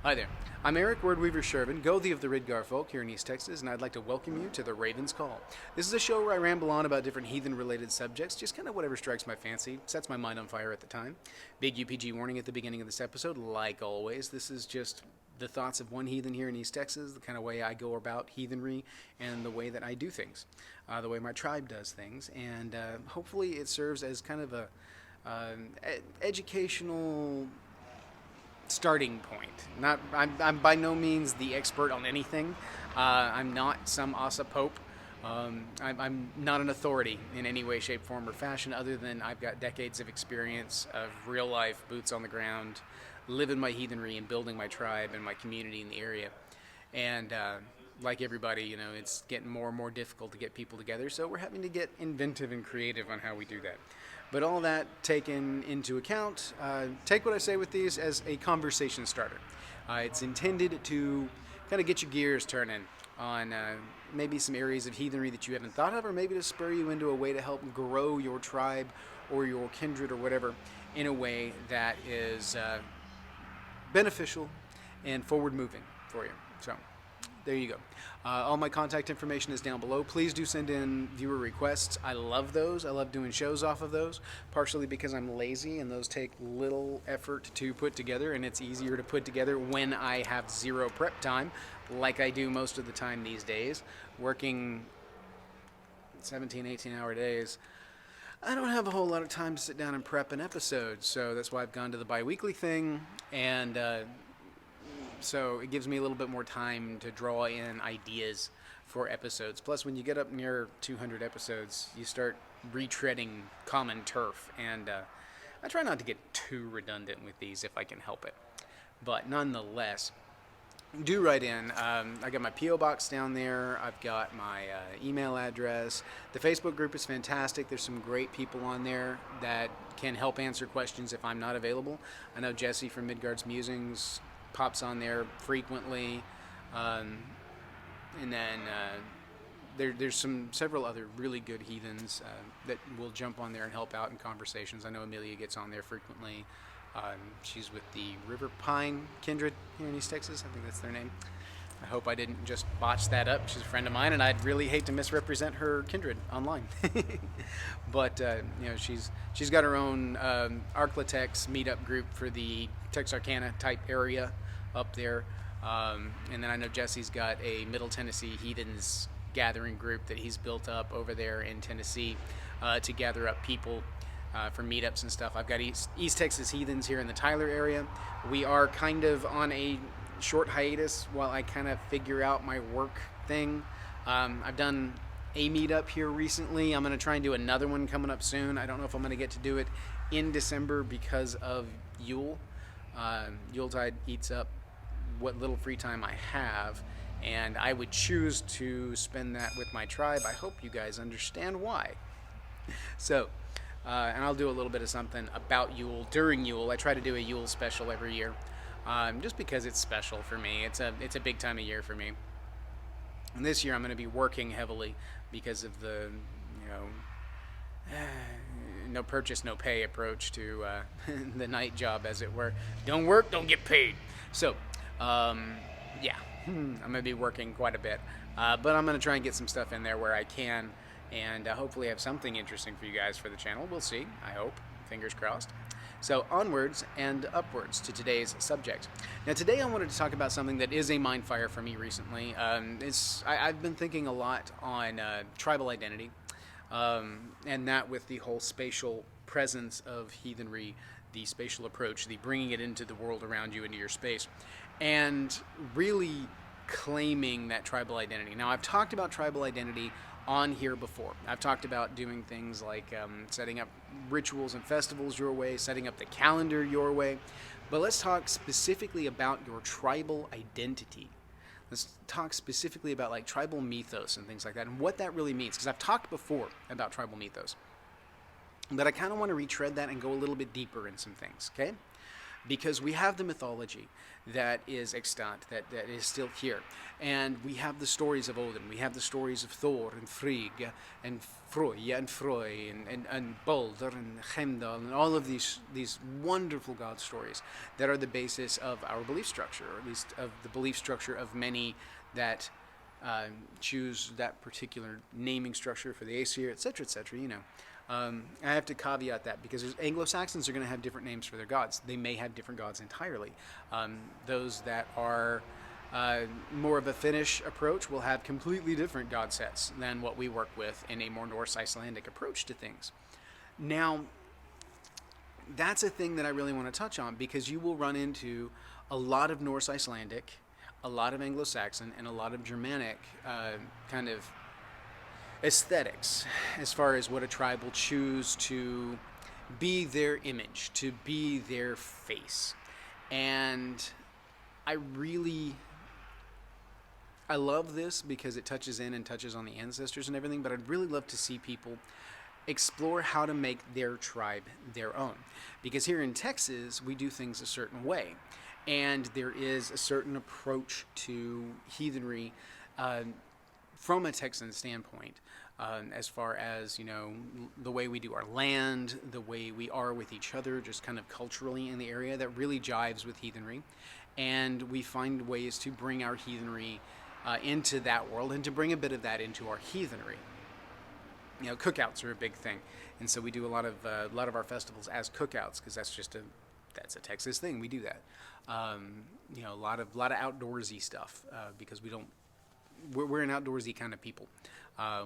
Hi there. I'm Eric Wordweaver Sjerven, Gothi of the Ridgar folk here in East Texas, and I'd like to welcome you to the Raven's Call. This is a show where I ramble on about different heathen-related subjects, just kind of whatever strikes my fancy, sets my mind on fire at the time. Big UPG warning at the beginning of this episode, like always. This is just the thoughts of one heathen here in East Texas, the kind of way I go about heathenry, and the way that I do things, the way my tribe does things, and hopefully it serves as kind of a educational starting point. I'm by no means the expert on anything. I'm not some Asa Pope. I'm not an authority in any way, shape, form, or fashion, other than I've got decades of experience of real life, boots on the ground, living my heathenry and building my tribe and my community in the area. And like everybody, it's getting more and more difficult to get people together, so we're having to get inventive and creative on how we do that. But all that taken into account, take what I say with these as a conversation starter. It's intended to kind of get your gears turning on maybe some areas of heathenry that you haven't thought of, or maybe to spur you into a way to help grow your tribe or your kindred or whatever in a way that is beneficial and forward-moving for you. So there you go. All my contact information is down below. Please do send in viewer requests. I love those. I love doing shows off of those, partially because I'm lazy and those take little effort to put together, and it's easier to put together when I have zero prep time, like I do most of the time these days, working 17, 18-hour days. I don't have a whole lot of time to sit down and prep an episode, so that's why I've gone to the bi-weekly thing, and so it gives me a little bit more time to draw in ideas for episodes. Plus, when you get up near 200 episodes, you start retreading common turf. And I try not to get too redundant with these if I can help it. But nonetheless, do write in. I got my P.O. box down there. I've got my email address. The Facebook group is fantastic. There's some great people on there that can help answer questions if I'm not available. I know Jesse from Midgard's Musings pops on there frequently, and then there's several other really good heathens that will jump on there and help out in conversations. I know Amelia gets on there frequently. She's with the River Pine Kindred here in East Texas. I think that's their name. I hope I didn't just botch that up. She's a friend of mine, and I'd really hate to misrepresent her kindred online. But she's got her own Arklatex meetup group for the Texarkana type area up there, and then I know Jesse's got a Middle Tennessee Heathens gathering group that he's built up over there in Tennessee to gather up people for meetups and stuff. I've got East Texas Heathens here in the Tyler area. We are kind of on a short hiatus while I kind of figure out my work thing. I've done a meetup here recently. I'm going to try and do another one coming up soon. I don't know if I'm going to get to do it in December because of Yule. Yuletide eats up what little free time I have, and I would choose to spend that with my tribe. I hope you guys understand why. So, and I'll do a little bit of something about Yule during Yule. I try to do a Yule special every year, just because it's special for me. It's a big time of year for me. And this year I'm going to be working heavily because of the, no purchase, no pay approach to the night job, as it were. Don't work, don't get paid. So, yeah, I'm going to be working quite a bit. But I'm going to try and get some stuff in there where I can, and hopefully have something interesting for you guys for the channel. We'll see, I hope. Fingers crossed. So onwards and upwards to today's subject. Now today I wanted to talk about something that is a mind fire for me recently. I've been thinking a lot on tribal identity, and that with the whole spatial presence of heathenry, the spatial approach, the bringing it into the world around you, into your space, and really claiming that tribal identity. Now I've talked about tribal identity on here before. I've talked about doing things like setting up rituals and festivals your way, setting up the calendar your way, but let's talk specifically about your tribal identity. Let's talk specifically about like tribal mythos and things like that, and what that really means, because I've talked before about tribal mythos, but I kind of want to retread that and go a little bit deeper in some things, okay? because we have the mythology that is extant, that is still here. And we have the stories of Odin, we have the stories of Thor and Frigg and Freya and Frey and Balder and Heimdall and all of these wonderful god stories that are the basis of our belief structure, or at least of the belief structure of many that choose that particular naming structure for the Aesir, etc., etc., I have to caveat that because Anglo-Saxons are going to have different names for their gods. They may have different gods entirely. Those that are more of a Finnish approach will have completely different god sets than what we work with in a more Norse-Icelandic approach to things. Now, that's a thing that I really want to touch on, because you will run into a lot of Norse-Icelandic, a lot of Anglo-Saxon, and a lot of Germanic kind of aesthetics as far as what a tribe will choose to be their image, to be their face. And I love this because it touches on the ancestors and everything, but I'd really love to see people explore how to make their tribe their own. Because here in Texas, we do things a certain way, and there is a certain approach to heathenry from a Texan standpoint, as far as, the way we do our land, the way we are with each other, just kind of culturally in the area, that really jives with heathenry. And we find ways to bring our heathenry into that world, and to bring a bit of that into our heathenry. Cookouts are a big thing, and so we do a lot of our festivals as cookouts, because that's a Texas thing. We do that. A lot of outdoorsy stuff, because we're an outdoorsy kind of people.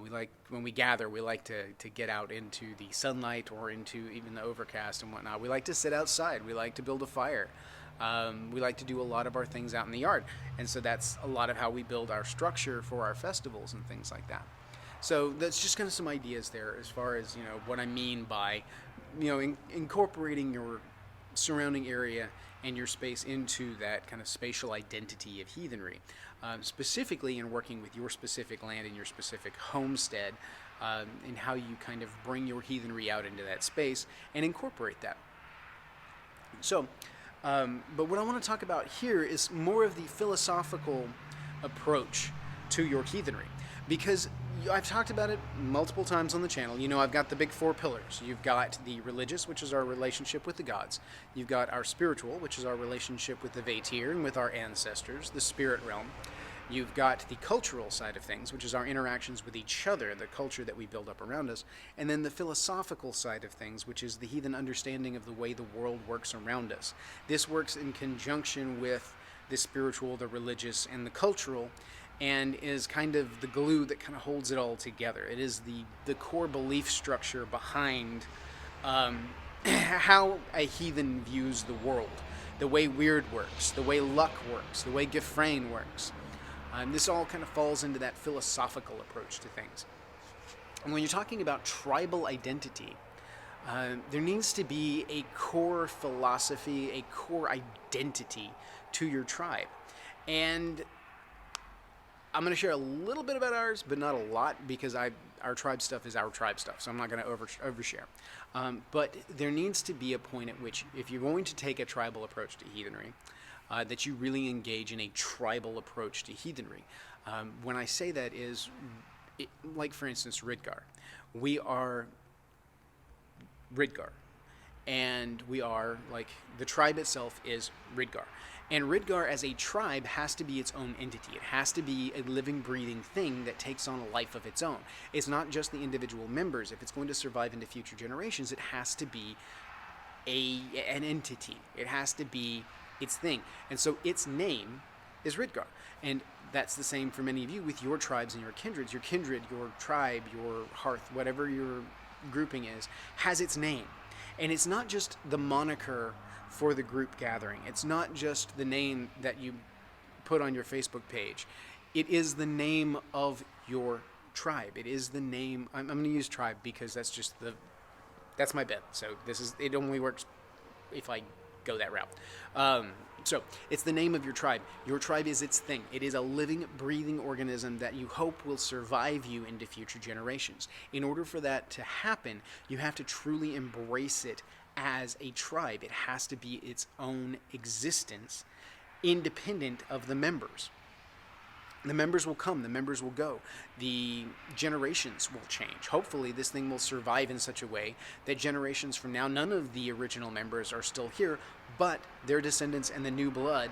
We like, when we gather, we like to get out into the sunlight or into even the overcast and whatnot. We like to sit outside. We like to build a fire. We like to do a lot of our things out in the yard. And so that's a lot of how we build our structure for our festivals and things like that. So that's just kind of some ideas there as far as, what I mean by, incorporating your surrounding area and your space into that kind of spatial identity of heathenry. Specifically in working with your specific land and your specific homestead, and how you kind of bring your heathenry out into that space and incorporate that. So, but what I want to talk about here is more of the philosophical approach to your heathenry, because I've talked about it multiple times on the channel. I've got the big four pillars. You've got the religious, which is our relationship with the gods. You've got our spiritual, which is our relationship with the Vatir and with our ancestors, the spirit realm. You've got the cultural side of things, which is our interactions with each other, the culture that we build up around us. And then the philosophical side of things, which is the heathen understanding of the way the world works around us. This works in conjunction with the spiritual, the religious, and the cultural, and is kind of the glue that kind of holds it all together. It is the core belief structure behind how a heathen views the world, the way weird works, the way luck works, the way Gefrain works. This all kind of falls into that philosophical approach to things. And when you're talking about tribal identity, there needs to be a core philosophy, a core identity to your tribe. And I'm going to share a little bit about ours, but not a lot, because our tribe stuff is our tribe stuff, so I'm not going to overshare. But there needs to be a point at which, if you're going to take a tribal approach to heathenry, that you really engage in a tribal approach to heathenry. When I say that is, like for instance, Ridgar. We are Ridgar, and we are, like, the tribe itself is Ridgar. And Ridgar as a tribe has to be its own entity. It has to be a living, breathing thing that takes on a life of its own. It's not just the individual members. If it's going to survive into future generations, it has to be an entity. It has to be its thing. And so its name is Ridgar. And that's the same for many of you with your tribes and your kindreds. Your kindred, your tribe, your hearth, whatever your grouping is, has its name. And it's not just the moniker for the group gathering. It's not just the name that you put on your Facebook page. It is the name of your tribe. It is the name. I'm going to use tribe because that's my bet. So it only works if I go that route. So it's the name of your tribe. Your tribe is its thing. It is a living, breathing organism that you hope will survive you into future generations. In order for that to happen, you have to truly embrace it as a tribe. It has to be its own existence, independent of the members. The members will come, the members will go, the generations will change. Hopefully this thing will survive in such a way that generations from now, none of the original members are still here, but their descendants and the new blood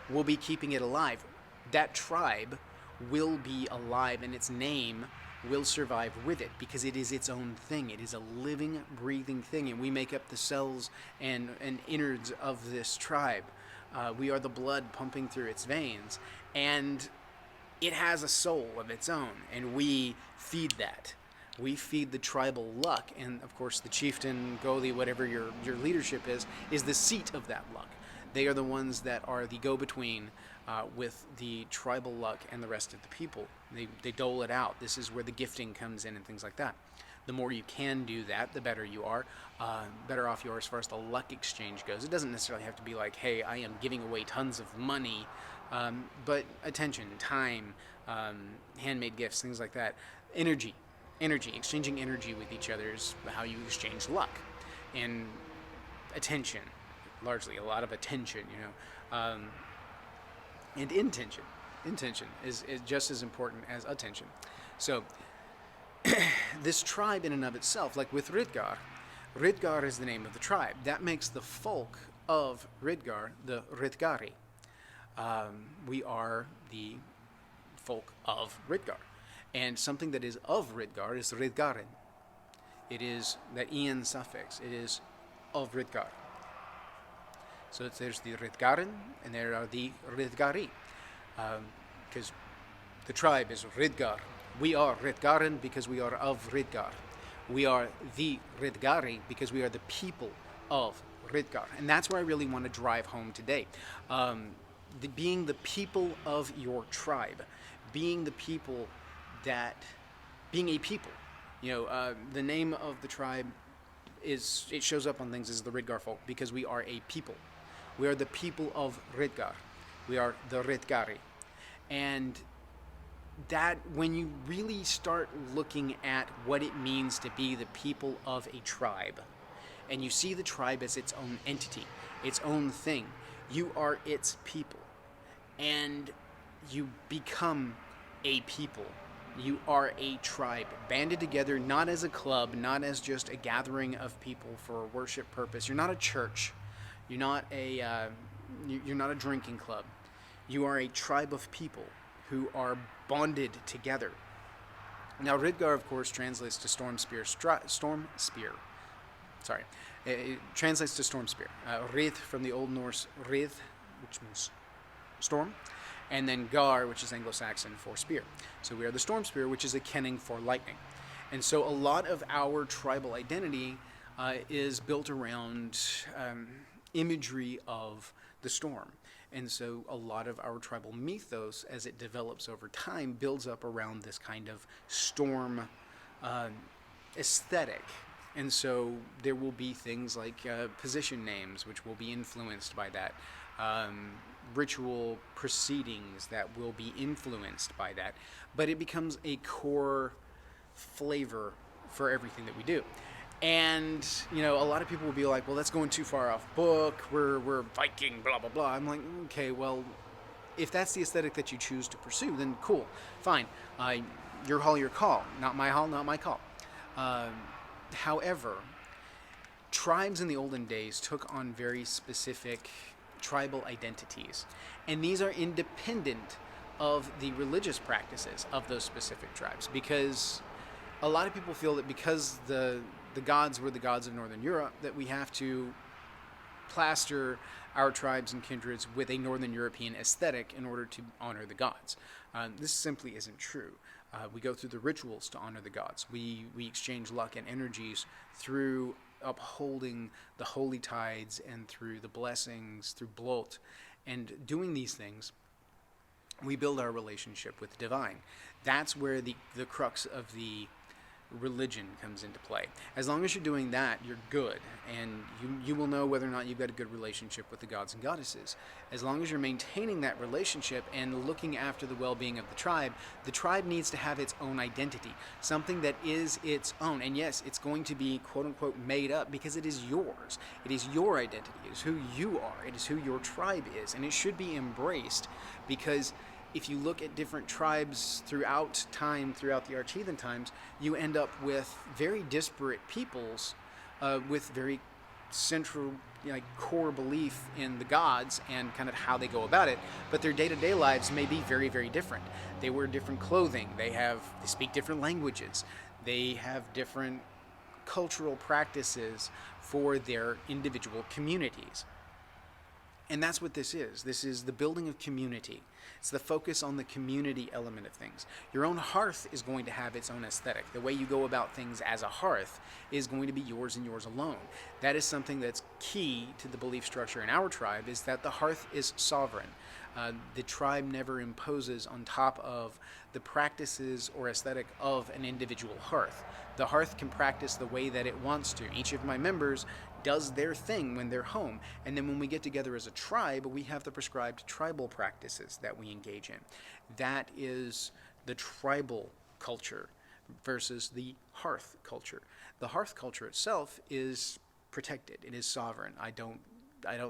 will be keeping it alive. That tribe will be alive, and its name will survive with it, because it is its own thing. It is a living, breathing thing, and we make up the cells and innards of this tribe. We are the blood pumping through its veins, and it has a soul of its own, and we feed that. We feed the tribal luck, and of course the chieftain, Goli, whatever your leadership is the seat of that luck. They are the ones that are the go-between with the tribal luck and the rest of the people. They dole it out. This is where the gifting comes in and things like that. The more you can do that, the better you are. Better off you are as far as the luck exchange goes. It doesn't necessarily have to be like, hey, I am giving away tons of money, but attention, time, handmade gifts, things like that. Energy, exchanging energy with each other is how you exchange luck. And attention, largely, a lot of attention, and intention. Intention is just as important as attention. So, this tribe in and of itself, like with Ridgar is the name of the tribe. That makes the folk of Ridgar the Ridgari. We are the folk of Ridgar. And something that is of Ridgar is Ridgarin. It is that Ian suffix. It is of Ridgar. So there's the Ridgarin, and there are the Ridgari. Because the tribe is Ridgar. We are Ridgarin because we are of Ridgar. We are the Ridgari because we are the people of Ridgar. And that's where I really want to drive home today. Being the people of your tribe. Being a people. The name of the tribe it shows up on things as the Ridgar folk because we are a people. We are the people of Ridgar. We are the Ridgari. And that, when you really start looking at what it means to be the people of a tribe, and you see the tribe as its own entity, its own thing, you are its people. And you become a people. You are a tribe, banded together, not as a club, not as just a gathering of people for a worship purpose. You're not a church. You're not a drinking club. You are a tribe of people who are bonded together. Now, Ridgar, of course, translates to storm spear. It translates to storm spear. Rith from the Old Norse Rith, which means storm, and then Gar, which is Anglo-Saxon for spear. So we are the storm spear, which is a kenning for lightning. And so a lot of our tribal identity is built around imagery of the storm. And so a lot of our tribal mythos, as it develops over time, builds up around this kind of storm aesthetic. And so there will be things like position names, which will be influenced by that. Ritual proceedings that will be influenced by that. But it becomes a core flavor for everything that we do. And, a lot of people will be like, well, that's going too far off book. We're Viking, blah, blah, blah. I'm like, okay, well, if that's the aesthetic that you choose to pursue, then cool, fine. Your hall, your call. Not my hall, not my call. However, tribes in the olden days took on very specific tribal identities. And these are independent of the religious practices of those specific tribes. Because a lot of people feel that because the gods were the gods of Northern Europe, that we have to plaster our tribes and kindreds with a Northern European aesthetic in order to honor the gods. This simply isn't true. We go through the rituals to honor the gods. We exchange luck and energies through upholding the holy tides and through the blessings, through blot. And doing these things, we build our relationship with the divine. That's where the crux of the religion comes into play. As long as you're doing that, you're good, and you will know whether or not you've got a good relationship with the gods and goddesses. As long as you're maintaining that relationship and looking after the well-being of the tribe needs to have its own identity, something that is its own. And yes, it's going to be quote-unquote made up because it is yours. It is your identity. It is who you are. It is who your tribe is, and it should be embraced, because if you look at different tribes throughout time, throughout the Archeathan times, you end up with very disparate peoples with very central, core belief in the gods and kind of how they go about it. But their day-to-day lives may be very, very different. They wear different clothing. They speak different languages. They have different cultural practices for their individual communities. And that's what this is. This is the building of community. It's the focus on the community element of things. Your own hearth is going to have its own aesthetic. The way you go about things as a hearth is going to be yours and yours alone. That is something that's key to the belief structure in our tribe, is that the hearth is sovereign. The tribe never imposes on top of the practices or aesthetic of an individual hearth. The hearth can practice the way that it wants to. Each of my members does their thing when they're home, and then when we get together as a tribe, we have the prescribed tribal practices that we engage in. That is the tribal culture versus the hearth culture. The hearth culture itself is protected. It is sovereign. I don't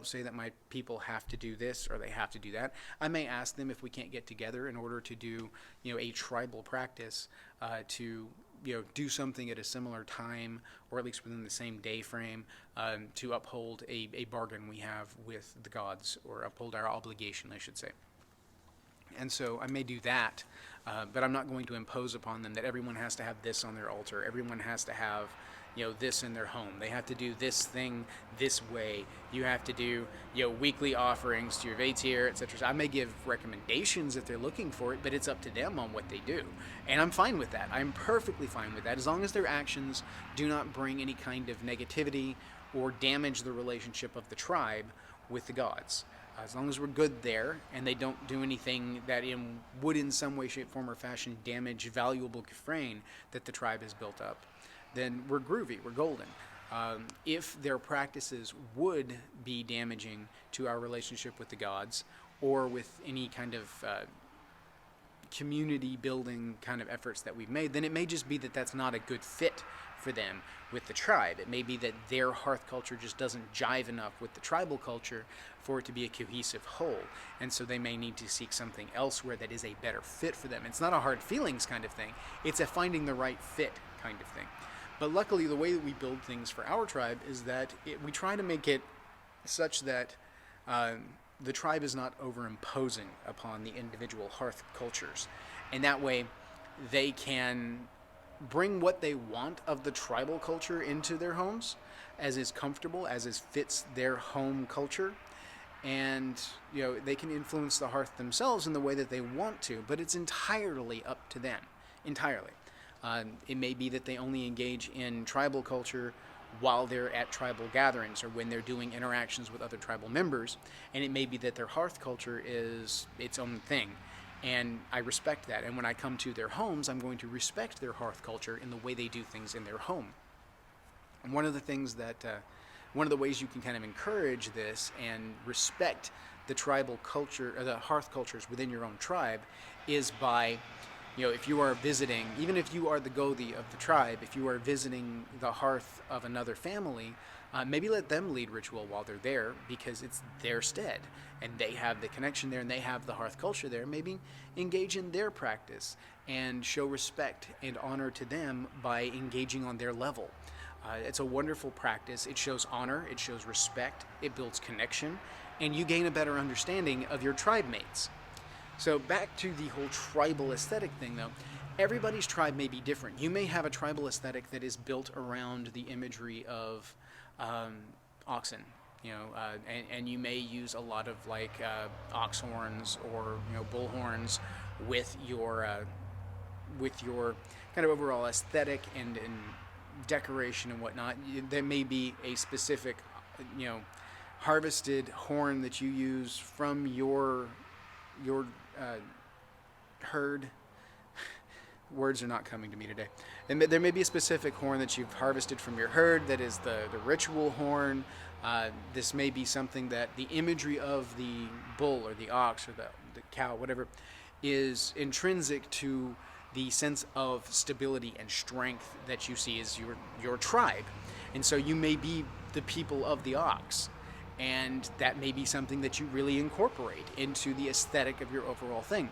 say that my people have to do this or they have to do that. I may ask them if we can't get together in order to do, a tribal practice, to do something at a similar time, or at least within the same day frame, to uphold a bargain we have with the gods, or uphold our obligation, I should say. And so I may do that, but I'm not going to impose upon them that everyone has to have this on their altar. Everyone has to have this in their home. They have to do this thing this way. You have to do, weekly offerings to your Vatir, etc. I may give recommendations if they're looking for it, but it's up to them on what they do. And I'm fine with that. I'm perfectly fine with that, as long as their actions do not bring any kind of negativity or damage the relationship of the tribe with the gods. As long as we're good there, and they don't do anything that would in some way, shape, form, or fashion damage valuable Kefrain that the tribe has built up, then we're groovy, we're golden. If their practices would be damaging to our relationship with the gods, or with any kind of community building kind of efforts that we've made, then it may just be that that's not a good fit for them with the tribe. It may be that their hearth culture just doesn't jive enough with the tribal culture for it to be a cohesive whole, and so they may need to seek something elsewhere that is a better fit for them. It's not a hard feelings kind of thing, it's a finding the right fit kind of thing. But luckily, the way that we build things for our tribe is that we try to make it such that the tribe is not overimposing upon the individual hearth cultures. And that way, they can bring what they want of the tribal culture into their homes, as is comfortable, as is fits their home culture. And, they can influence the hearth themselves in the way that they want to, but it's entirely up to them. Entirely. It may be that they only engage in tribal culture while they're at tribal gatherings or when they're doing interactions with other tribal members, and it may be that their hearth culture is its own thing, and I respect that. And when I come to their homes, I'm going to respect their hearth culture in the way they do things in their home. And one of the ways you can kind of encourage this and respect the tribal culture, or the hearth cultures within your own tribe, is by, if you are visiting, even if you are the Gothi of the tribe, if you are visiting the hearth of another family, maybe let them lead ritual while they're there, because it's their stead, and they have the connection there, and they have the hearth culture there. Maybe engage in their practice and show respect and honor to them by engaging on their level. It's a wonderful practice. It shows honor, it shows respect, it builds connection, and you gain a better understanding of your tribe mates. So back to the whole tribal aesthetic thing, though. Everybody's tribe may be different. You may have a tribal aesthetic that is built around the imagery of oxen, and you may use a lot of ox horns or bull horns with your kind of overall aesthetic and decoration and whatnot. There may be a specific harvested horn that you use from your herd Words are not coming to me today. And there may be a specific horn that you've harvested from your herd that is the ritual horn. This may be something that the imagery of the bull or the ox or the cow, whatever, is intrinsic to the sense of stability and strength that you see as your tribe. And so you may be the people of the ox. And that may be something that you really incorporate into the aesthetic of your overall thing.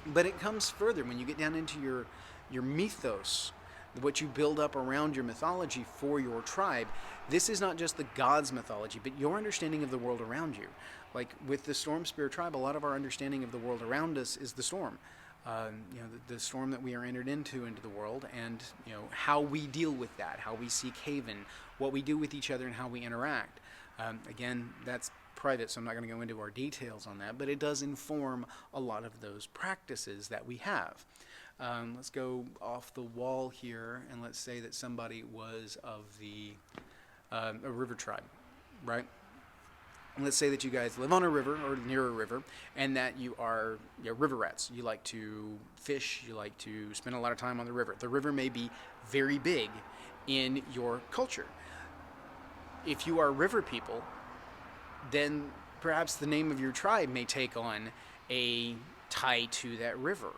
But it comes further when you get down into your mythos, what you build up around your mythology for your tribe. This is not just the gods' mythology, but your understanding of the world around you. Like with the Storm Spear tribe, a lot of our understanding of the world around us is the storm. The storm that we are entered into the world, and how we deal with that, how we seek haven, what we do with each other, and how we interact. Again, that's private, so I'm not going to go into our details on that, but it does inform a lot of those practices that we have. Let's go off the wall here, and let's say that somebody was of a river tribe, right? And let's say that you guys live on a river or near a river, and that you are river rats. You like to fish, you like to spend a lot of time on the river. The river may be very big in your culture. If you are river people, then perhaps the name of your tribe may take on a tie to that river,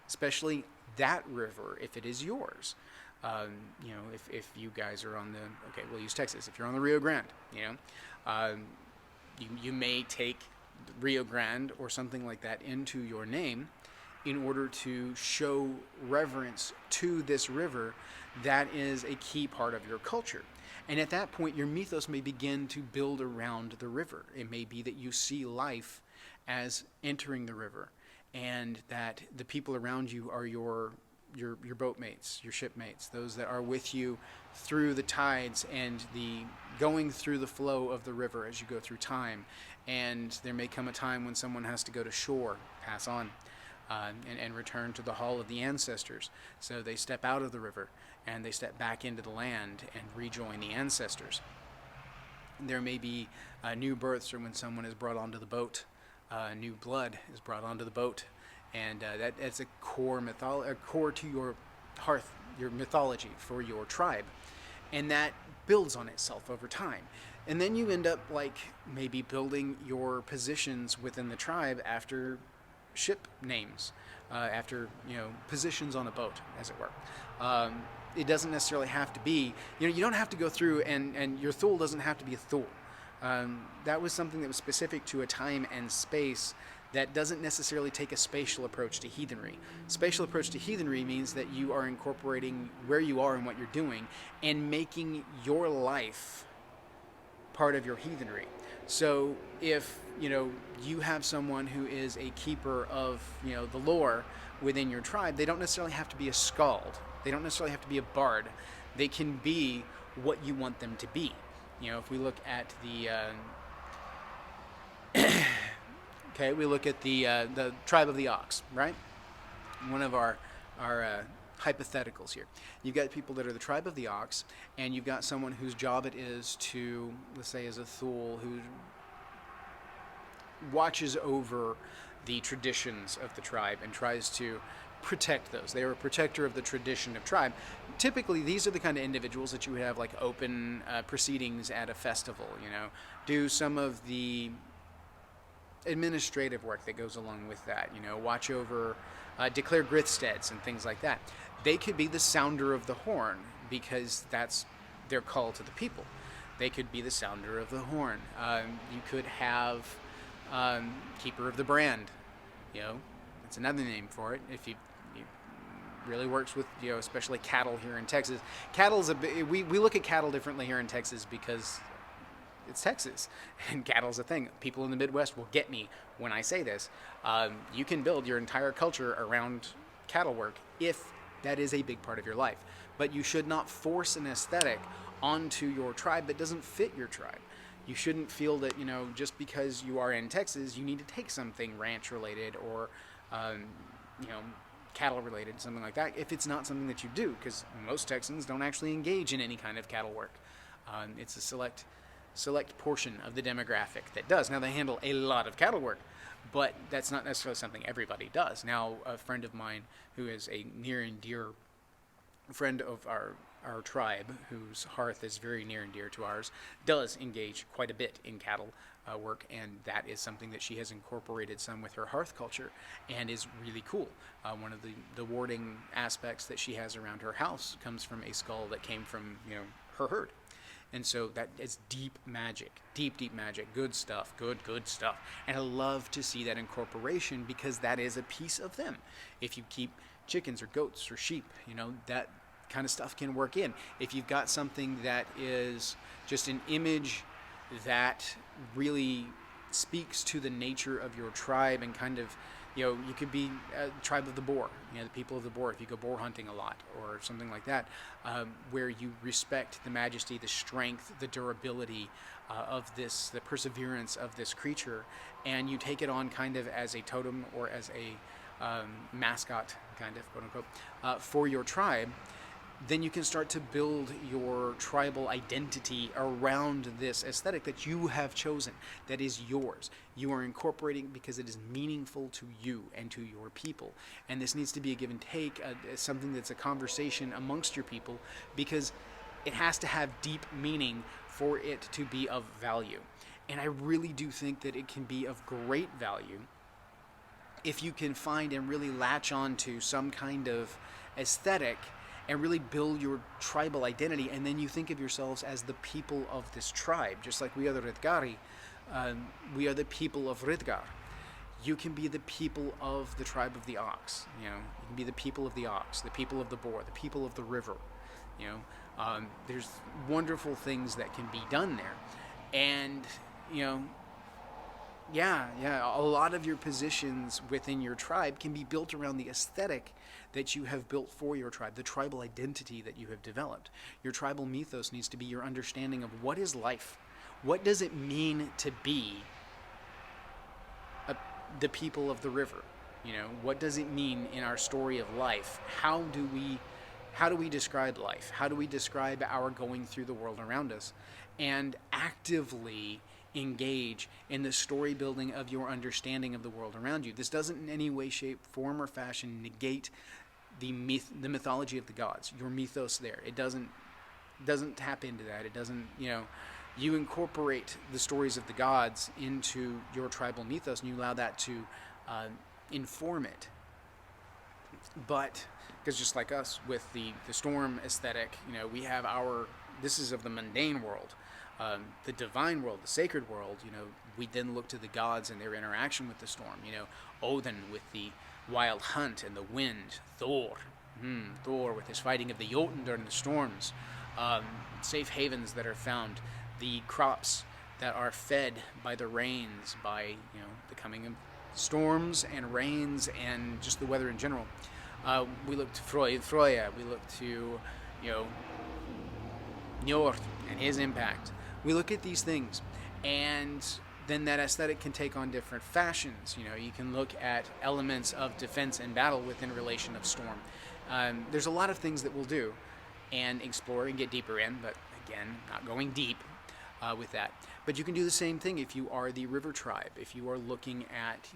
especially that river if it is yours. If you guys are on we'll use Texas. If you're on the Rio Grande, you may take Rio Grande or something like that into your name in order to show reverence to this river that is a key part of your culture. And at that point, your mythos may begin to build around the river. It may be that you see life as entering the river, and that the people around you are your boatmates, your shipmates, those that are with you through the tides and the going through the flow of the river as you go through time. And there may come a time when someone has to go to shore, pass on, and return to the hall of the ancestors. So they step out of the river and they step back into the land and rejoin the ancestors. There may be new births, or when someone is brought onto the boat, new blood is brought onto the boat. And that's a core to your Hearth, your mythology for your tribe. And that builds on itself over time. And then you end up maybe building your positions within the tribe after ship names, after positions on a boat, as it were. It doesn't necessarily have to be, you don't have to go through, and your Thule doesn't have to be a Thule. That was something that was specific to a time and space that doesn't necessarily take a spatial approach to heathenry. Spatial approach to heathenry means that you are incorporating where you are and what you're doing and making your life part of your heathenry. So if you have someone who is a keeper of the lore within your tribe, they don't necessarily have to be a skald. They don't necessarily have to be a bard. They can be what you want them to be. If we look at we look at the tribe of the ox, right? One of our hypotheticals here. You've got people that are the tribe of the ox, and you've got someone whose job it is to, let's say, as a Thule, who watches over the traditions of the tribe and tries to protect those. They are a protector of the tradition of tribe. Typically, these are the kind of individuals that you would have open proceedings at a festival, do some of the administrative work that goes along with that, watch over, declare grithsteads and things like that. They could be the sounder of the horn because that's their call to the people. They could be the sounder of the horn. You could have keeper of the brand. It's another name for it. If you really works with especially cattle here in Texas. Cattle's we look at cattle differently here in Texas because it's Texas, and cattle's a thing. People in the Midwest will get me when I say this. You can build your entire culture around cattle work if that is a big part of your life. But you should not force an aesthetic onto your tribe that doesn't fit your tribe. You shouldn't feel that, just because you are in Texas, you need to take something ranch-related or, cattle-related, something like that, if it's not something that you do, because most Texans don't actually engage in any kind of cattle work. It's a select portion of the demographic that does. Now, they handle a lot of cattle work, But that's not necessarily something everybody does. Now, a friend of mine who is a near and dear friend of our tribe, whose hearth is very near and dear to ours, does engage quite a bit in cattle work, and that is something that she has incorporated some with her hearth culture, and is really cool. One of the warding aspects that she has around her house comes from a skull that came from her herd. And so that is deep magic, deep magic, good stuff, good stuff. And I love to see that incorporation, because that is a piece of them. If you keep chickens or goats or sheep, that kind of stuff can work in. If you've got something that is just an image that really speaks to the nature of your tribe, and kind of, you could be a tribe of the boar, the people of the boar, if you go boar hunting a lot or something like that, where you respect the majesty, the strength, the durability of this, the perseverance of this creature, and you take it on kind of as a totem or as a mascot, kind of, quote unquote, for your tribe. Then you can start to build your tribal identity around this aesthetic that you have chosen, that is yours. You are incorporating because it is meaningful to you and to your people. And this needs to be a give and take, something that's a conversation amongst your people, because it has to have deep meaning for it to be of value. And I really do think that it can be of great value if you can find and really latch on to some kind of aesthetic and really build your tribal identity, and then you think of yourselves as the people of this tribe, just like we are the Ridgari. We are the people of Ridgar. You can be the people of the tribe of the ox. You can be the people of the ox, the people of the boar, the people of the river. There's wonderful things that can be done there, and a lot of your positions within your tribe can be built around the aesthetic that you have built for your tribe, the tribal identity that you have developed. Your tribal mythos needs to be your understanding of what is life. What does it mean to be the people of the river? What does it mean in our story of life? How do we describe life? How do we describe our going through the world around us? And actively engage in the story building of your understanding of the world around you. This doesn't in any way, shape, form, or fashion negate the mythology of the gods, your mythos there. It doesn't tap into that. It doesn't, you incorporate the stories of the gods into your tribal mythos, and you allow that to inform it. But, because just like us with the storm aesthetic, we have this is of the mundane world. The divine world, the sacred world, we then look to the gods and their interaction with the storm. Odin with the wild hunt and the wind. Thor with his fighting of the Jotun during the storms. Safe havens that are found. The crops that are fed by the rains, by the coming of storms and rains and just the weather in general. We look to Freya. We look to Njord and his impact. We look at these things, and then that aesthetic can take on different fashions. You can look at elements of defense and battle within relation of storm. There's a lot of things that we'll do and explore and get deeper in, but again, not going deep with that. But you can do the same thing if you are the river tribe, if you are looking at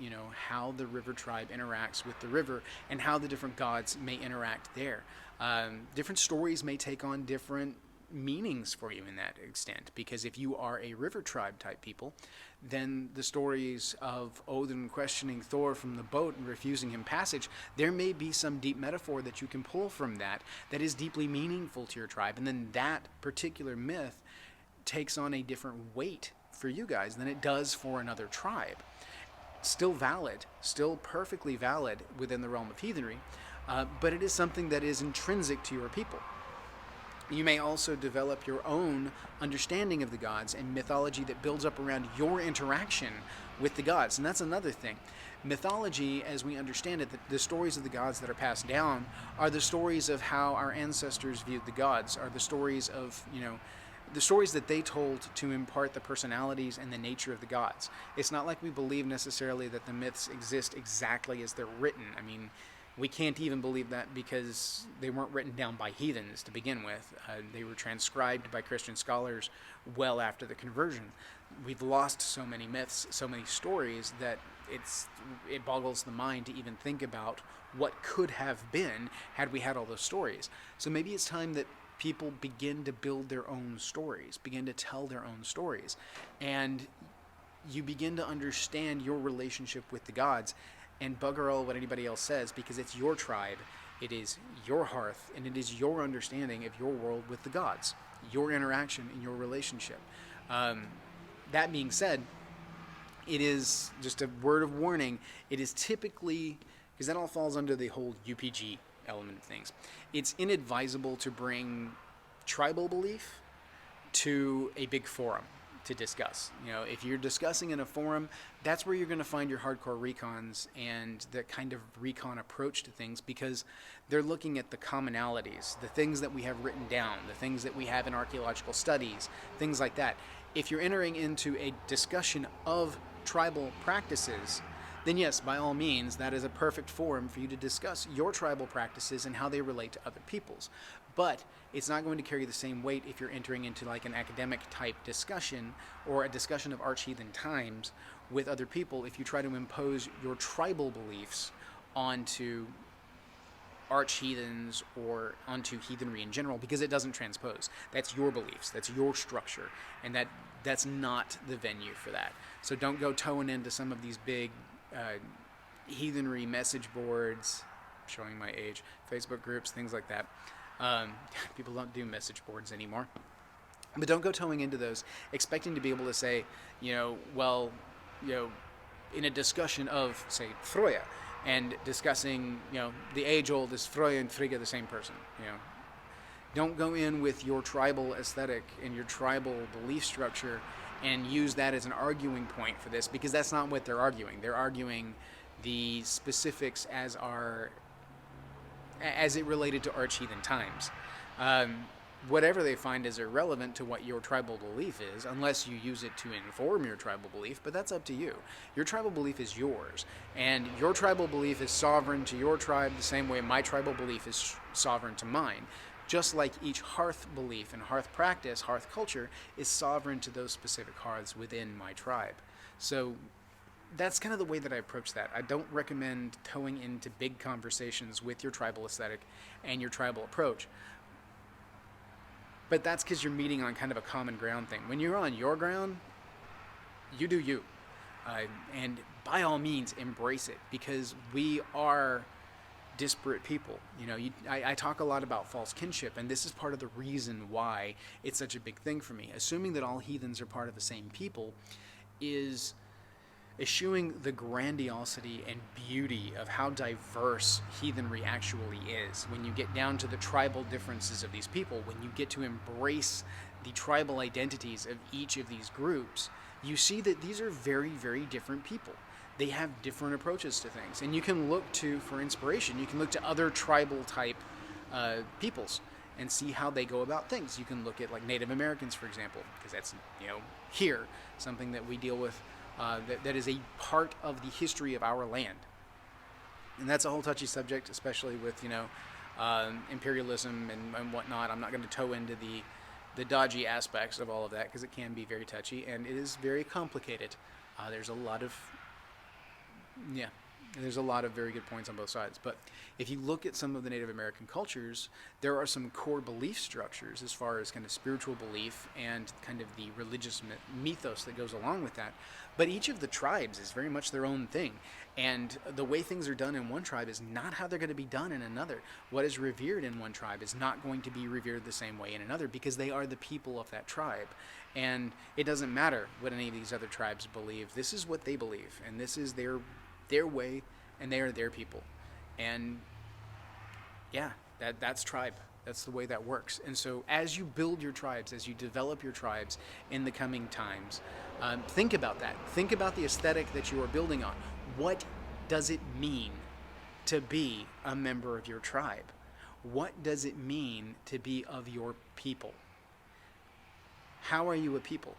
how the river tribe interacts with the river and how the different gods may interact there. Different stories may take on different meanings for you in that extent, because if you are a river tribe type people, then the stories of Odin questioning Thor from the boat and refusing him passage, there may be some deep metaphor that you can pull from that is deeply meaningful to your tribe, and then that particular myth takes on a different weight for you guys than it does for another tribe. Still valid, still perfectly valid within the realm of heathenry, but it is something that is intrinsic to your people. You may also develop your own understanding of the gods and mythology that builds up around your interaction with the gods. And that's another thing. Mythology, as we understand it, the stories of the gods that are passed down are the stories of how our ancestors viewed the gods, are the stories of, the stories that they told to impart the personalities and the nature of the gods. It's not like we believe necessarily that the myths exist exactly as they're written. I mean, we can't even believe that because they weren't written down by heathens to begin with. They were transcribed by Christian scholars well after the conversion. We've lost so many myths, so many stories that it boggles the mind to even think about what could have been had we had all those stories. So maybe it's time that people begin to build their own stories, begin to tell their own stories, and you begin to understand your relationship with the gods, and bugger all what anybody else says, because it's your tribe, it is your hearth, and it is your understanding of your world with the gods, your interaction and your relationship. That being said, it is just a word of warning. It is typically, because that all falls under the whole UPG element of things, it's inadvisable to bring tribal belief to a big forum to discuss. If you're discussing in a forum, that's where you're going to find your hardcore recons and the kind of recon approach to things, because they're looking at the commonalities, the things that we have written down, the things that we have in archaeological studies, things like that. If you're entering into a discussion of tribal practices, then yes, by all means, that is a perfect forum for you to discuss your tribal practices and how they relate to other people's. But it's not going to carry the same weight if you're entering into like an academic type discussion or a discussion of arch-heathen times with other people if you try to impose your tribal beliefs onto arch-heathens or onto heathenry in general, because it doesn't transpose. That's your beliefs, that's your structure, and that's not the venue for that. So don't go toeing into some of these big heathenry message boards, showing my age, Facebook groups, things like that. People don't do message boards anymore. But don't go towing into those expecting to be able to say, in a discussion of, say, Froya, and discussing, the age-old, is Froya and Frigga the same person? Don't go in with your tribal aesthetic and your tribal belief structure and use that as an arguing point for this, because that's not what they're arguing. They're arguing the specifics as it related to arch-heathen times. Whatever they find is irrelevant to what your tribal belief is, unless you use it to inform your tribal belief, but that's up to you. Your tribal belief is yours, and your tribal belief is sovereign to your tribe the same way my tribal belief is sovereign to mine. Just like each hearth belief and hearth practice, hearth culture, is sovereign to those specific hearths within my tribe. So that's kind of the way that I approach that. I don't recommend towing into big conversations with your tribal aesthetic and your tribal approach. But that's because you're meeting on kind of a common ground thing. When you're on your ground, you do you. And by all means, embrace it, because we are disparate people. I talk a lot about false kinship, and this is part of the reason why it's such a big thing for me. Assuming that all heathens are part of the same people is eschewing the grandiosity and beauty of how diverse heathenry actually is. When you get down to the tribal differences of these people, when you get to embrace the tribal identities of each of these groups, you see that these are very, very different people. They have different approaches to things, and you can look to, for inspiration, you can look to other tribal type peoples and see how they go about things. You can look at like Native Americans, for example, because that's, here, something that we deal with that is a part of the history of our land. And that's a whole touchy subject, especially with, imperialism and whatnot. I'm not going to toe into the dodgy aspects of all of that, because it can be very touchy, and it is very complicated. There's a lot of very good points on both sides. But if you look at some of the Native American cultures, there are some core belief structures as far as kind of spiritual belief and kind of the religious mythos that goes along with that. But each of the tribes is very much their own thing. And the way things are done in one tribe is not how they're going to be done in another. What is revered in one tribe is not going to be revered the same way in another, because they are the people of that tribe. And it doesn't matter what any of these other tribes believe. This is what they believe, and this is their way, and they are their people. And yeah, that's tribe. That's the way that works. And so as you build your tribes, as you develop your tribes in the coming times, think about that. Think about the aesthetic that you are building on. What does it mean to be a member of your tribe? What does it mean to be of your people? How are you a people?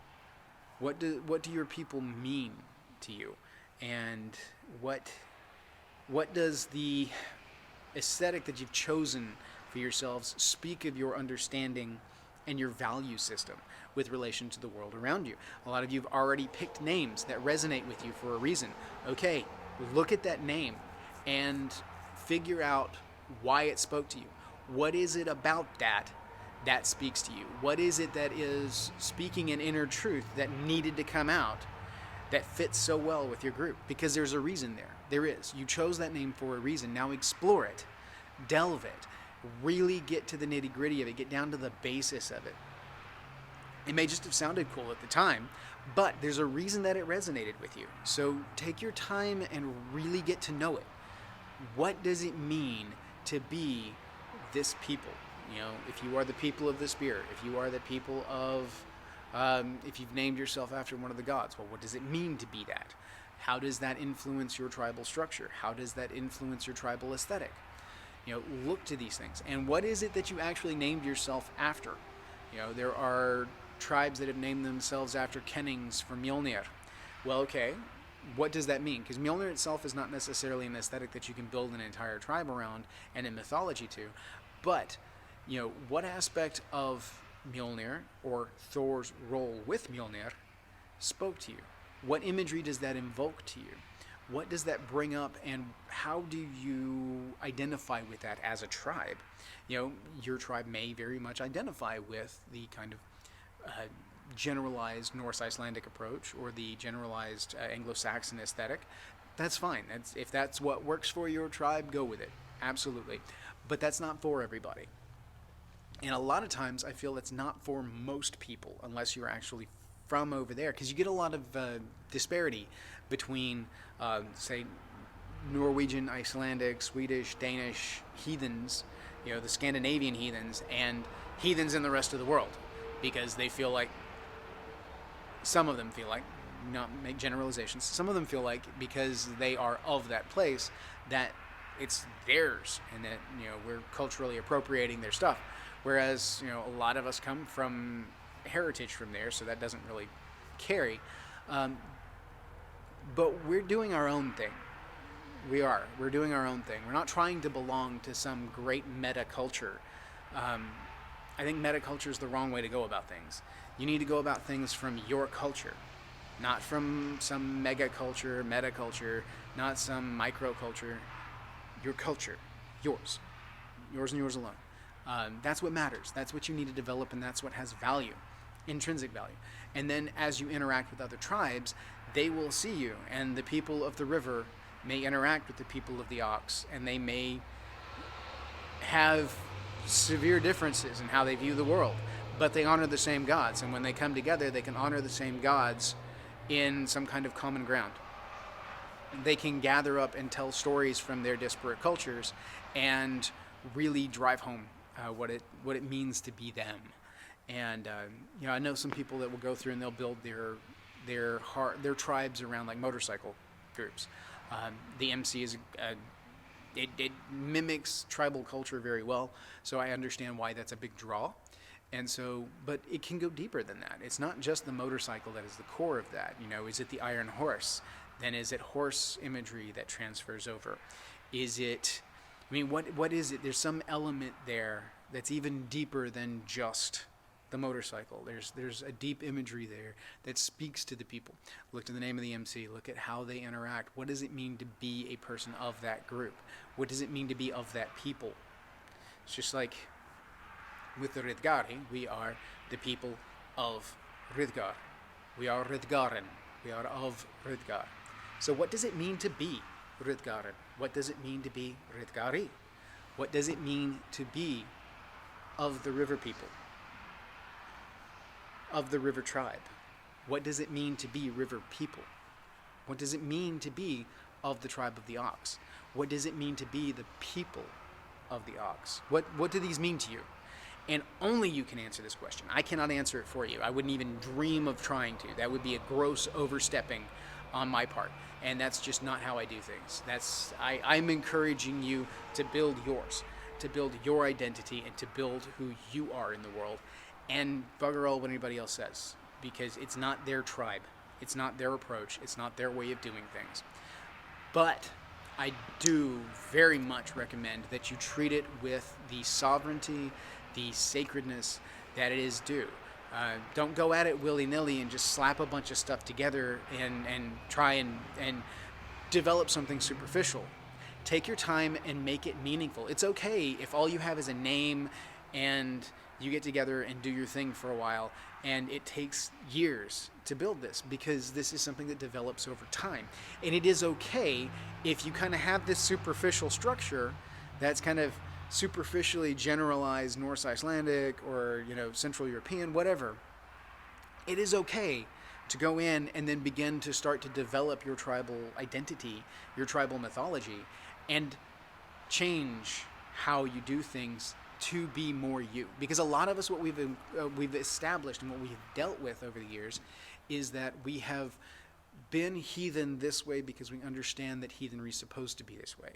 What do your people mean to you? And what does the aesthetic that you've chosen for yourselves speak of your understanding and your value system with relation to the world around you. A lot of you have already picked names that resonate with you for a reason. Okay, look at that name and figure out why it spoke to you. What is it about that speaks to you? What is it that is speaking an inner truth that needed to come out that fits so well with your group? Because there's a reason there. There is. You chose that name for a reason. Now explore it, delve it, really get to the nitty-gritty of it, get down to the basis of it. It may just have sounded cool at the time, but there's a reason that it resonated with you. So take your time and really get to know it. What does it mean to be this people? You know, if you are the people of the spirit, if you are the people of, if you've named yourself after one of the gods, well, what does it mean to be that? How does that influence your tribal structure? How does that influence your tribal aesthetic? You know, look to these things. And what is it that you actually named yourself after? You know, there are tribes that have named themselves after kennings for Mjolnir. Well, okay, what does that mean? Because Mjolnir itself is not necessarily an aesthetic that you can build an entire tribe around and a mythology to. But, you know, what aspect of Mjolnir or Thor's role with Mjolnir spoke to you? What imagery does that invoke to you? What does that bring up, and how do you identify with that as a tribe? You know, your tribe may very much identify with the kind of generalized Norse Icelandic approach or the generalized Anglo-Saxon aesthetic. That's fine. If that's what works for your tribe, go with it. Absolutely. But that's not for everybody. And a lot of times I feel it's not for most people unless you're actually from over there, because you get a lot of disparity between, say, Norwegian, Icelandic, Swedish, Danish heathens, you know, the Scandinavian heathens, and heathens in the rest of the world, because they feel like, some of them feel like, not make generalizations, some of them feel like because they are of that place that it's theirs and that, you know, we're culturally appropriating their stuff. Whereas, you know, a lot of us come from heritage from there, so that doesn't really carry. But we're doing our own thing. We're doing our own thing. We're not trying to belong to some great meta culture. I think meta culture is the wrong way to go about things. You need to go about things from your culture, not from some mega culture, meta culture, not some micro culture. Your culture, yours and yours alone. That's what matters. That's what you need to develop, and that's what has value, intrinsic value. And then as you interact with other tribes, they will see you, and the people of the river may interact with the people of the ox, and they may have severe differences in how they view the world, but they honor the same gods, and when they come together, they can honor the same gods in some kind of common ground. They can gather up and tell stories from their disparate cultures and really drive home what it means to be them. And you know, I know some people that will go through and they'll build their tribes around like motorcycle groups. The MC is it mimics tribal culture very well, so I understand why that's a big draw. And so, but it can go deeper than that. It's not just the motorcycle that is the core of that. You know, is it the iron horse? Then is it horse imagery that transfers over? Is it, I mean, what is it? There's some element there that's even deeper than just the motorcycle. There's a deep imagery there that speaks to the people. Look to the name of the MC. Look at how they interact. What does it mean to be a person of that group? What does it mean to be of that people? It's just like with the Ridgari, we are the people of Ridgar. We are Ridgaren. We are of Ridgar. So what does it mean to be Ridgaren? What does it mean to be Ridgari? What does it mean to be of the river people? Of the river tribe? What does it mean to be river people? What does it mean to be of the tribe of the ox? What does it mean to be the people of the ox? What do these mean to you? And only you can answer this question. I cannot answer it for you. I wouldn't even dream of trying to. That would be a gross overstepping on my part. And that's just not how I do things. I'm encouraging you to build yours, to build your identity, and to build who you are in the world. And bugger all what anybody else says, because it's not their tribe. It's not their approach. It's not their way of doing things. But I do very much recommend that you treat it with the sovereignty, the sacredness, that it is due. Don't go at it willy-nilly and just slap a bunch of stuff together and try and develop something superficial. Take your time and make it meaningful. It's okay if all you have is a name and you get together and do your thing for a while, and it takes years to build this, because this is something that develops over time. And it is okay if you kind of have this superficial structure that's kind of superficially generalized Norse Icelandic or, Central European, whatever. It is okay to go in and then begin to start to develop your tribal identity, your tribal mythology, and change how you do things to be more you. Because a lot of us, what we've established and what we've dealt with over the years is that we have been heathen this way because we understand that heathenry is supposed to be this way.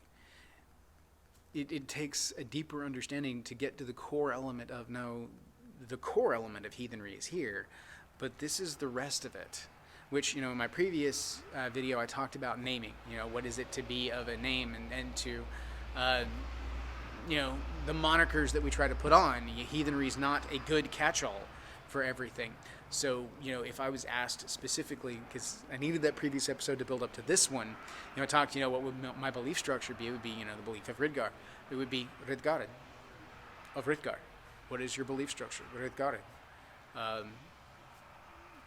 It takes a deeper understanding to get to the core element of, no, the core element of heathenry is here, but this is the rest of it. Which, in my previous video, I talked about naming. What is it to be of a name, and to, the monikers that we try to put on. Heathenry is not a good catch-all for everything. So, if I was asked specifically, because I needed that previous episode to build up to this one, I talked, what would my belief structure be? It would be, the belief of Ridgar. It would be Ridgarin, of Ridgar. What is your belief structure? Ridgarin.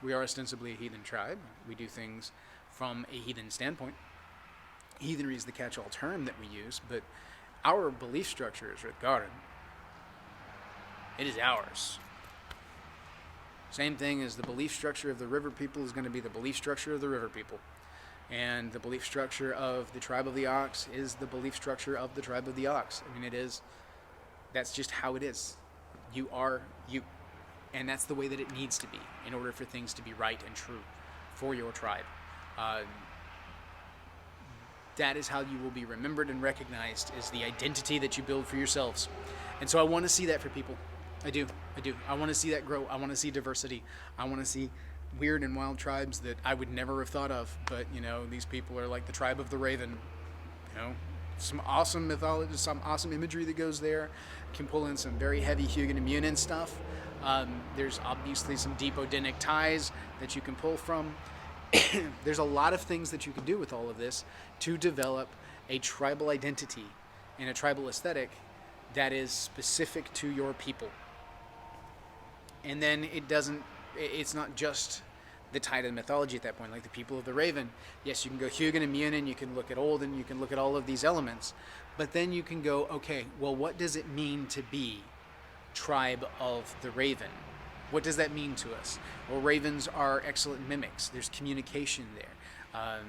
We are ostensibly a heathen tribe. We do things from a heathen standpoint. Heathenry is the catch-all term that we use, but our belief structure is Ridgarin. It is ours. Same thing as the belief structure of the river people is going to be the belief structure of the river people. And the belief structure of the tribe of the ox is the belief structure of the tribe of the ox. That's just how it is. You are you. And that's the way that it needs to be in order for things to be right and true for your tribe. That is how you will be remembered and recognized, is the identity that you build for yourselves. And so I want to see that for people. I do. I want to see that grow. I want to see diversity. I want to see weird and wild tribes that I would never have thought of. But, these people are like the tribe of the raven. Some awesome mythology, some awesome imagery that goes there. Can pull in some very heavy Hugin and Munin stuff. There's obviously some deep Odinic ties that you can pull from. There's a lot of things that you can do with all of this to develop a tribal identity and a tribal aesthetic that is specific to your people. And then it's not just the tie to the mythology at that point, like the people of the Raven. Yes, you can go Hugin and Munin, you can look at Olden, you can look at all of these elements, but then you can go, okay, well, what does it mean to be tribe of the Raven? What does that mean to us? Well, ravens are excellent mimics. There's communication there.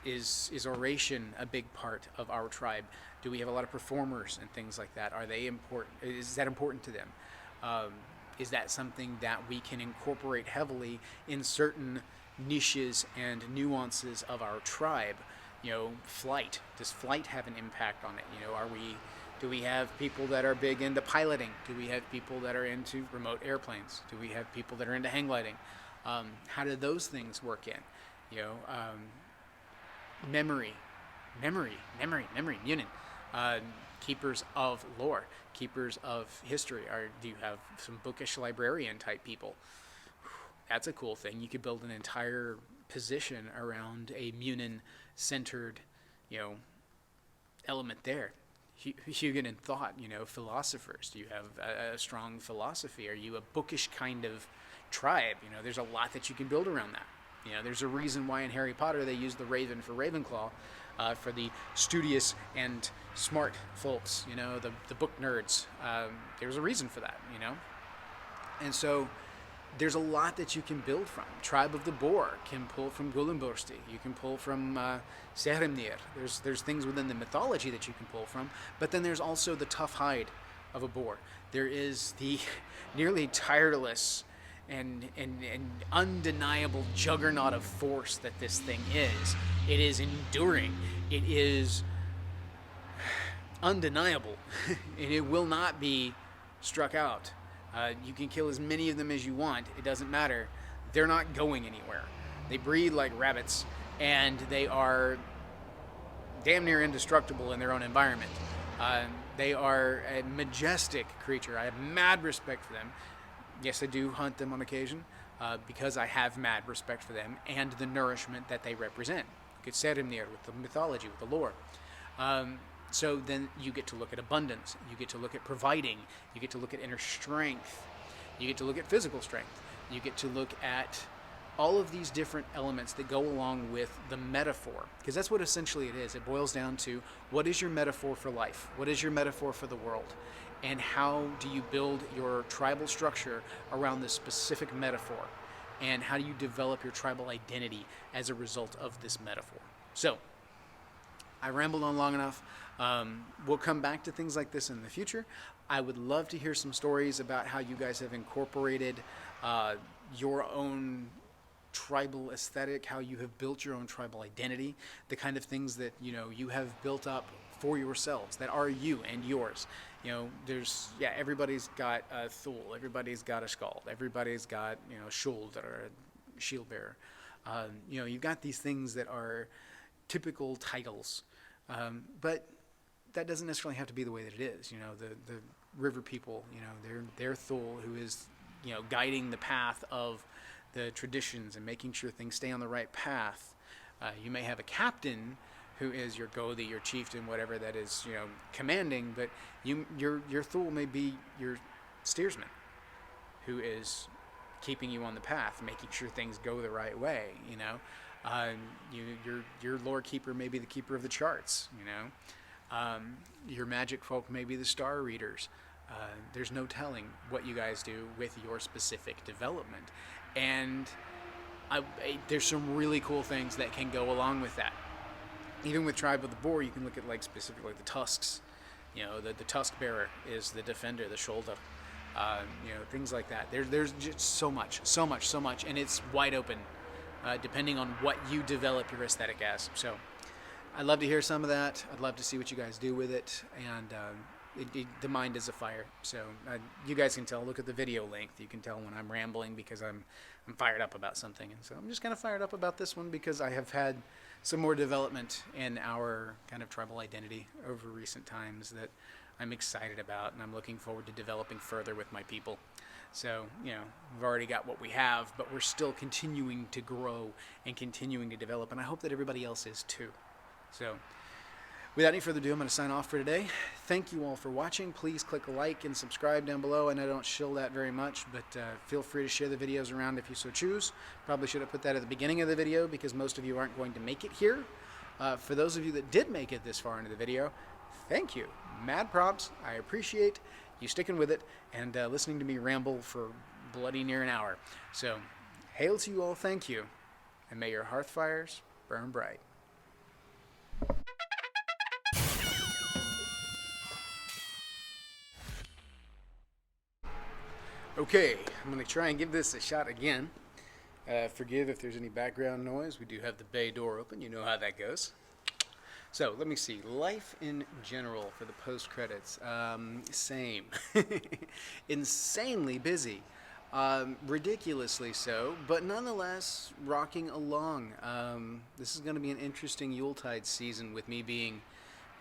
Is oration a big part of our tribe? Do we have a lot of performers and things like that? Are they important? Is that important to them? Is that something that we can incorporate heavily in certain niches and nuances of our tribe? Flight. Does flight have an impact on it? Do we have people that are big into piloting? Do we have people that are into remote airplanes? Do we have people that are into hang gliding? How do those things work in? Memory, Munin. Keepers of lore, keepers of history. Do you have some bookish librarian type people? That's a cool thing. You could build an entire position around a Munin-centered, element there. Hugin in thought, philosophers. Do you have a strong philosophy? Are you a bookish kind of tribe? There's a lot that you can build around that. There's a reason why in Harry Potter they use the raven for Ravenclaw, for the studious and smart folks, the book nerds. There's a reason for that, And so there's a lot that you can build from. Tribe of the Boar can pull from Gullinbursti. You can pull from Sjerven. There's things within the mythology that you can pull from, but then there's also the tough hide of a boar. There is the nearly tireless and undeniable juggernaut of force that this thing is. It is enduring. It is undeniable. And it will not be struck out. You can kill as many of them as you want. It doesn't matter. They're not going anywhere. They breed like rabbits, and they are damn near indestructible in their own environment. They are a majestic creature. I have mad respect for them. Yes, I do hunt them on occasion because I have mad respect for them and the nourishment that they represent. Get Serimnir with the mythology, with the lore. Um, so then you get to look at abundance. You get to look at providing. You get to look at inner strength. You get to look at physical strength. You get to look at all of these different elements that go along with the metaphor, because that's what essentially it is. It boils down to, what is your metaphor for life? What is your metaphor for the world? And how do you build your tribal structure around this specific metaphor? And how do you develop your tribal identity as a result of this metaphor? So, I rambled on long enough. We'll come back to things like this in the future. I would love to hear some stories about how you guys have incorporated your own tribal aesthetic, how you have built your own tribal identity, the kind of things that you have built up for yourselves that are you and yours. Everybody's got a Thule, everybody's got a Skald, everybody's got a Skjold or a shield bearer. You've got these things that are typical titles, but that doesn't necessarily have to be the way that it is. The river people, their Thule, who is guiding the path of the traditions and making sure things stay on the right path. You may have a captain who is your Godi, your chieftain, whatever that is, commanding, but your Thule may be your steersman, who is keeping you on the path, making sure things go the right way. Your lore keeper may be the keeper of the charts. Your magic folk may be the star readers. There's no telling what you guys do with your specific development. And there's some really cool things that can go along with that. Even with Tribe of the Boar, you can look at specifically the tusks. The tusk bearer is the defender, the shoulder. Things like that. There's just so much, and it's wide open, depending on what you develop your aesthetic as. So, I'd love to hear some of that. I'd love to see what you guys do with it, and the mind is a fire. So you guys can tell. Look at the video length. You can tell when I'm rambling because I'm fired up about something. And so I'm just kind of fired up about this one because I have had some more development in our kind of tribal identity over recent times that I'm excited about, and I'm looking forward to developing further with my people. So, we've already got what we have, but we're still continuing to grow and continuing to develop, and I hope that everybody else is too. So, without any further ado, I'm going to sign off for today. Thank you all for watching. Please click like and subscribe down below. I know I don't shill that very much, but feel free to share the videos around if you so choose. Probably should have put that at the beginning of the video because most of you aren't going to make it here. For those of you that did make it this far into the video, thank you. Mad props. I appreciate you sticking with it and listening to me ramble for bloody near an hour. So, hail to you all, thank you, and may your hearth fires burn bright. Okay, I'm going to try and give this a shot again. Forgive if there's any background noise. We do have the bay door open. You know how that goes. So, let me see. Life in general for the post-credits. Same. Insanely busy. Ridiculously so, but nonetheless rocking along. This is going to be an interesting Yuletide season with me being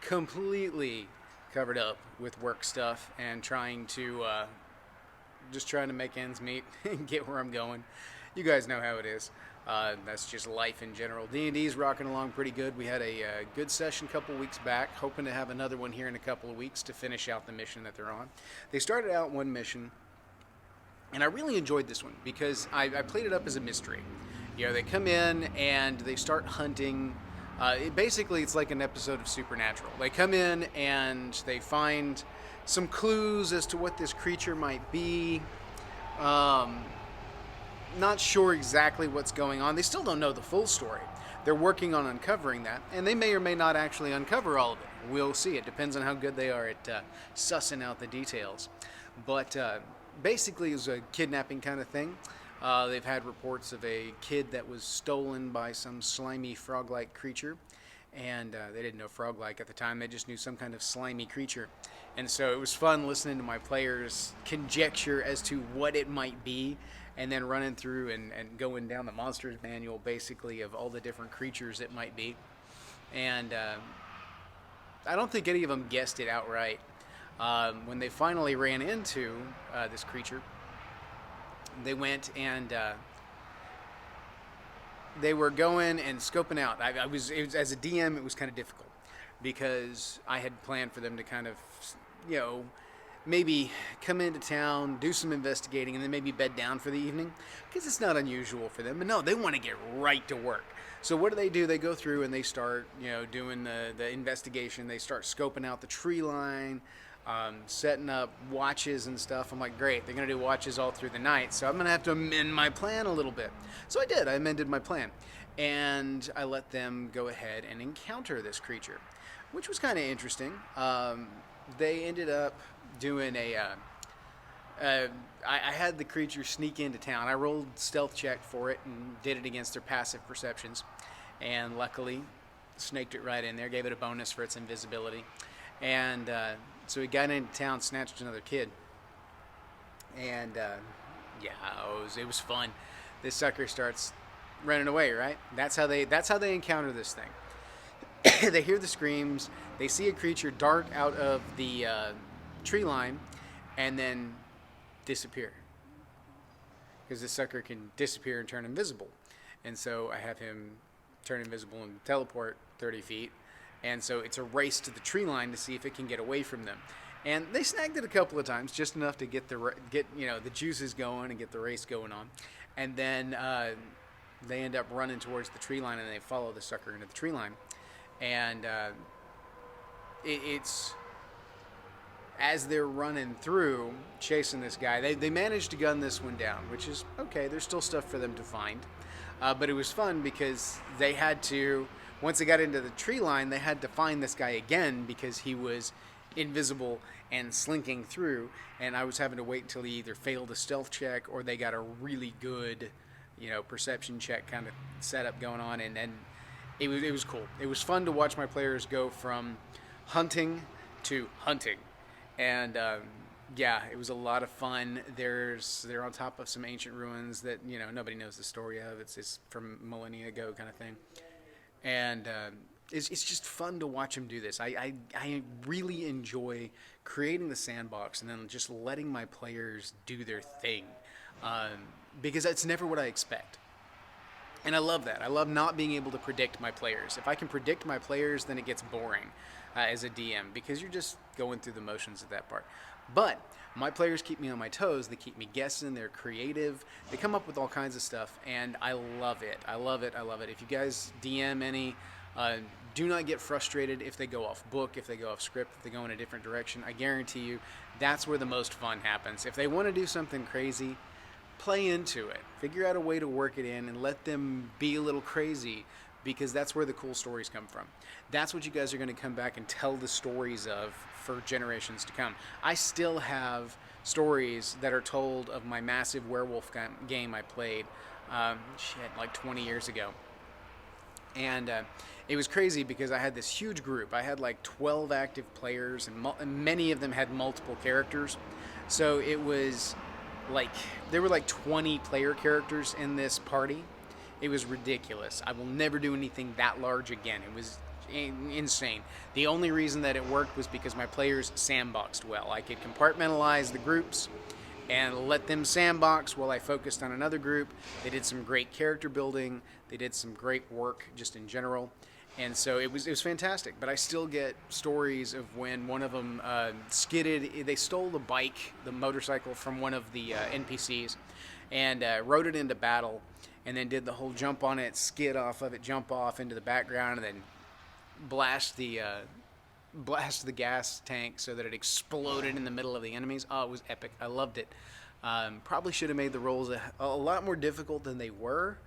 completely covered up with work stuff and trying to make ends meet and get where I'm going. You guys know how it is. That's just life in general. D&D's rocking along pretty good. We had a good session a couple weeks back, hoping to have another one here in a couple of weeks to finish out the mission that they're on. They started out one mission, and I really enjoyed this one because I played it up as a mystery. They come in and they start hunting. It's like an episode of Supernatural. They come in and they find some clues as to what this creature might be. Not sure exactly what's going on. They still don't know the full story. They're working on uncovering that, and they may or may not actually uncover all of it. We'll see. It depends on how good they are at sussing out the details. But basically, it was a kidnapping kind of thing. They've had reports of a kid that was stolen by some slimy frog-like creature, and they didn't know frog-like at the time. They just knew some kind of slimy creature. And so it was fun listening to my players conjecture as to what it might be, and then running through and going down the monsters manual, basically, of all the different creatures it might be. And I don't think any of them guessed it outright. When they finally ran into this creature, They went and they were going and scoping out. As a DM, it was kind of difficult because I had planned for them to kind of, maybe come into town, do some investigating, and then maybe bed down for the evening, because it's not unusual for them. But no, they want to get right to work. So what do? They go through and they start, doing the investigation. They start scoping out the tree line, setting up watches and stuff. I'm like, great, they're going to do watches all through the night, so I'm going to have to amend my plan a little bit. So I did. I amended my plan, and I let them go ahead and encounter this creature, which was kind of interesting. They ended up doing I had the creature sneak into town. I rolled stealth check for it and did it against their passive perceptions, and luckily snaked it right in there, gave it a bonus for its invisibility, and so he got into town, snatched another kid, and it was fun. This sucker starts running away, right? That's how they encounter this thing. They hear the screams, they see a creature dart out of the tree line, and then disappear, because this sucker can disappear and turn invisible. And so I have him turn invisible and teleport 30 feet, and so it's a race to the tree line to see if it can get away from them. And they snagged it a couple of times, just enough to get the juices going and get the race going on. And then they end up running towards the tree line, and they follow the sucker into the tree line. And it's as they're running through, chasing this guy, they managed to gun this one down, which is okay. There's still stuff for them to find. But it was fun because they had to, once they got into the tree line, they had to find this guy again because he was invisible and slinking through, and I was having to wait until he either failed a stealth check or they got a really good, perception check kind of setup going on, and it was cool. It was fun to watch my players go from hunting to hunting. And it was a lot of fun. They're on top of some ancient ruins that nobody knows the story of. It's from millennia ago kind of thing, and it's just fun to watch them do this. I really enjoy creating the sandbox and then just letting my players do their thing, because that's never what I expect. And I love that. I love not being able to predict my players. If I can predict my players, then it gets boring as a DM, because you're just going through the motions at that part. But my players keep me on my toes. They keep me guessing. They're creative. They come up with all kinds of stuff, and I love it. I love it. I love it. If you guys DM any, do not get frustrated if they go off book, if they go off script, if they go in a different direction. I guarantee you that's where the most fun happens. If they want to do something crazy, play into it. Figure out a way to work it in and let them be a little crazy, because that's where the cool stories come from. That's what you guys are going to come back and tell the stories of for generations to come. I still have stories that are told of my massive werewolf game I played, like 20 years ago. And it was crazy because I had this huge group. I had like 12 active players, and many of them had multiple characters. So it was like, there were like 20 player characters in this party. It was ridiculous. I will never do anything that large again. It was insane. The only reason that it worked was because my players sandboxed well. I could compartmentalize the groups and let them sandbox while I focused on another group. They did some great character building. They did some great work just in general. And so it was fantastic. But I still get stories of when one of them skidded. They stole the motorcycle from one of the NPCs, and rode it into battle, and then did the whole jump on it, skid off of it, jump off into the background, and then blast the gas tank so that it exploded in the middle of the enemies. Oh, it was epic. I loved it. Probably should have made the rolls a lot more difficult than they were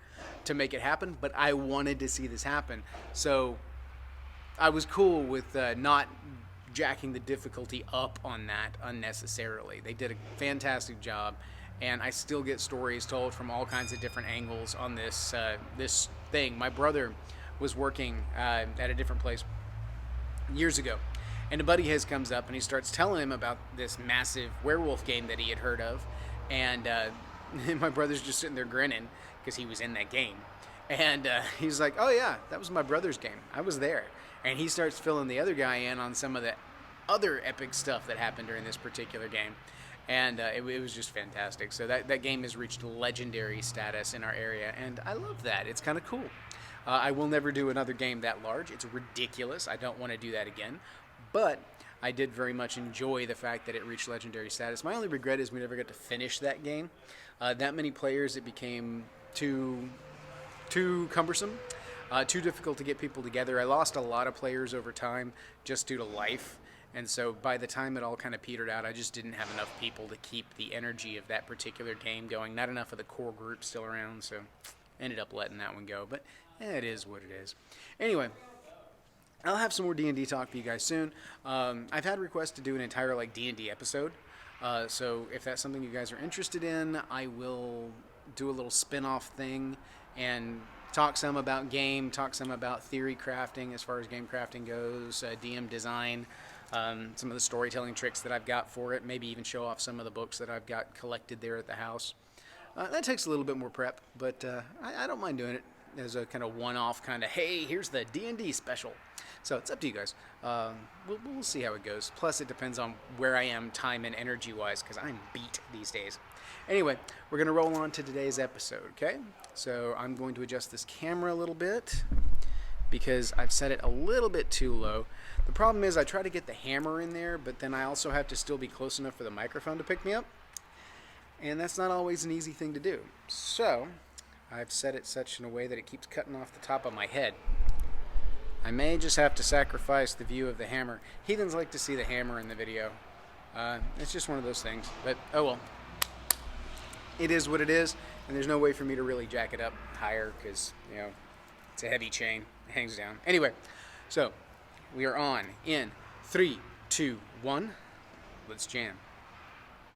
to make it happen, but I wanted to see this happen. So I was cool with not jacking the difficulty up on that unnecessarily. They did a fantastic job, and I still get stories told from all kinds of different angles on this thing. My brother was working at a different place years ago, and a buddy of his comes up and he starts telling him about this massive werewolf game that he had heard of, and my brother's just sitting there grinning because he was in that game, and he's like, oh yeah, that was my brother's game, I was there. And he starts filling the other guy in on some of the other epic stuff that happened during this particular game. and it was just fantastic. So that game has reached legendary status in our area, and I love that. It's kind of cool. I will never do another game that large. It's ridiculous. I don't want to do that again. But I did very much enjoy the fact that it reached legendary status. My only regret is we never got to finish that game. That many players, it became too cumbersome, too difficult to get people together. I lost a lot of players over time just due to life. And so by the time it all kind of petered out, I just didn't have enough people to keep the energy of that particular game going. Not enough of the core group still around, so ended up letting that one go. But it is what it is. Anyway, I'll have some more D&D talk for you guys soon. I've had requests to do an entire D&D episode. So if that's something you guys are interested in, I will do a little spin-off thing and talk some about game, talk some about theory crafting as far as game crafting goes, DM design, some of the storytelling tricks that I've got for it, maybe even show off some of the books that I've got collected there at the house. That takes a little bit more prep, but I don't mind doing it as a kind of one-off kind of, hey, here's the D&D special. So it's up to you guys. We'll see how it goes. Plus, it depends on where I am time and energy-wise, because I'm beat these days. Anyway, we're going to roll on to today's episode, okay? So I'm going to adjust this camera a little bit because I've set it a little bit too low. The problem is I try to get the hammer in there, but then I also have to still be close enough for the microphone to pick me up. And that's not always an easy thing to do. So I've set it such in a way that it keeps cutting off the top of my head. I may just have to sacrifice the view of the hammer. Heathens like to see the hammer in the video. It's just one of those things. But, oh well. It is what it is, and there's no way for me to really jack it up higher because, it's a heavy chain. It hangs down. Anyway, so we are on in 3, 2, 1. Let's jam.